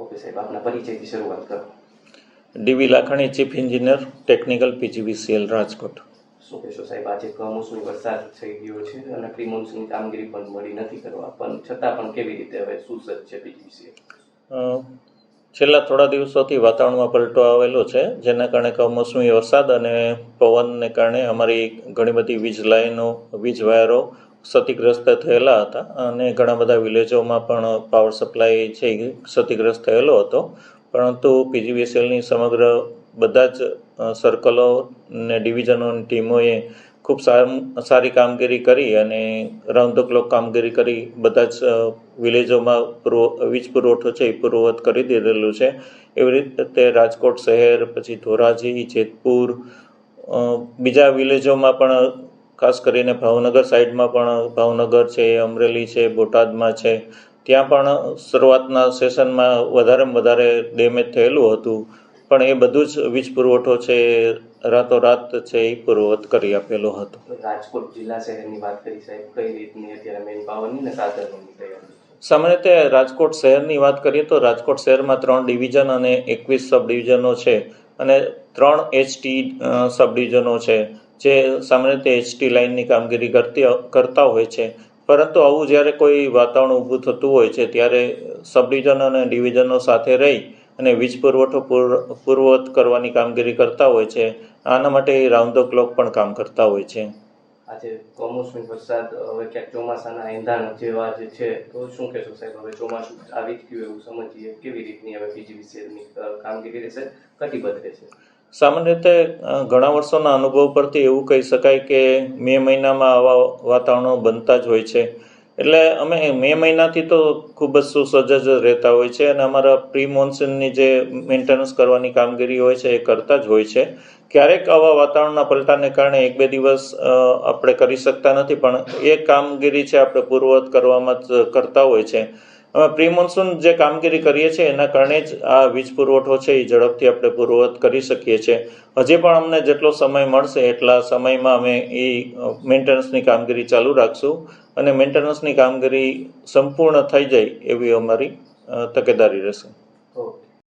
Okay સાહેબ, આપના પરિચયથી શરૂઆત કરો. ડીવી Lakhani, chief engineer technical, PGVCL, Rajkot. શું કહેશો સાહેબ, આજે કમોસમી વરસાદ થઈ ગયો છે અને પ્રી મોન્સૂન કામગીરી પણ મળી નથી કરવા, પણ છતાં પણ કેવી રીતે હવે સુસજ્જ છે પીજીવીસીએલ? છેલ્લા થોડા દિવસોથી વાતાવરણમાં પલટો આવેલો છે, જેના કારણે કમોસમી વરસાદ અને પવનને કારણે અમારી ઘણી બધી વીજ લાઈનો, વીજ વાયરો ક્ષતિગ્રસ્ત થયેલા હતા અને ઘણા બધા વિલેજોમાં પણ પાવર સપ્લાય છે એ ક્ષતિગ્રસ્ત થયેલો હતો. પરંતુ પીજીવીસીએલની સમગ્ર બધા જ સર્કલો ને ડિવિઝનોની ટીમોએ ખૂબ સારી કામગીરી કરી અને રાઉન્ડ ધ ક્લોક કામગીરી કરી બધા જ વિલેજોમાં વીજ પુરવઠો છે એ પૂર્વવત કરી દીધેલું છે. એવી રીતે રાજકોટ શહેર, પછી ધોરાજી, જેતપુર, બીજા વિલેજોમાં પણ, ખાસ કરીને ભાવનગર સાઈડમાં પણ, ભાવનગર છે, અમરેલી છે, બોટાદમાં છે, ત્યાં પણ શરૂઆતના સેશનમાં વધારેમાં વધારે ડેમેજ થયેલું હતું, પણ એ બધું જ વીજ પુરવઠો છે રાતોરાત છે એ પૂર્વવત કરી આપેલો હતો. રાજકોટ જિલ્લા શહેરની વાત કરી સાહેબ, કઈ રીતની અત્યારે મેન પાવરની ને સાધનોની તૈયારી? સામાન્ય રીતે રાજકોટ શહેરની વાત કરીએ તો રાજકોટ શહેરમાં 3 ડિવિઝન અને 21 સબ ડિવિઝનો છે અને 3 HT સબ ડિવિઝનો છે, જે સામાન્ય રીતે HT લાઇનની કામગીરી કરતા હોય છે. પરંતુ આવું જ્યારે કોઈ વાતાવરણ ઊભું થતું હોય છે ત્યારે સબ ડિવિઝન અને ડિવિઝનો સાથે રહી અને વીજ પુરવઠો પૂર્વવત કરવાની કામગીરી કરતા હોય છે. આના માટે રાઉન્ડ ધ ક્લોક પણ કામ કરતા હોય છે. આજે કમોસમી વરસાદ, હવે ક્યાંક ચોમાસાના એંધાણ જેવા જે છે, તો શું કહેશો સાહેબ, હવે ચોમાસું આવી જ ગયું એવું સમજીએ, કેવી રીતની હવે પીજીવીસીએલની કામગીરી રહેશે, કટિબદ્ધ રહેશે? સામાન્ય રીતે ઘણા વર્ષોના અનુભવ પરથી એવું કહી શકાય કે મે મહિનામાં આવા વાતાવરણો બનતા જ હોય છે. એટલે અમે મે મહિનાથી તો ખૂબ જ સુસજ્જ રહેતા હોય છે અને અમારા પ્રી મોન્સૂનની જે મેન્ટેનન્સ કરવાની કામગીરી હોય છે એ કરતા જ હોય છે. ક્યારેક આવા વાતાવરણના પલટાને કારણે 1-2 દિવસ આપણે કરી શકતા નથી, પણ એ કામગીરી છે આપણે પૂર્વવત કરવામાં જ કરતા હોય છે. અમે પ્રી મોન્સૂન જે કામગીરી કરીએ છીએ એના કારણે જ આ વીજ પુરવઠો છે એ ઝડપથી આપણે પૂર્વવત કરી શકીએ છીએ. હજી પણ અમને જેટલો સમય મળશે એટલા સમયમાં અમે એ મેન્ટેનન્સની કામગીરી ચાલુ રાખશું અને મેન્ટેનન્સની કામગીરી સંપૂર્ણ થઈ જાય એવી અમારી તકેદારી રહેશે.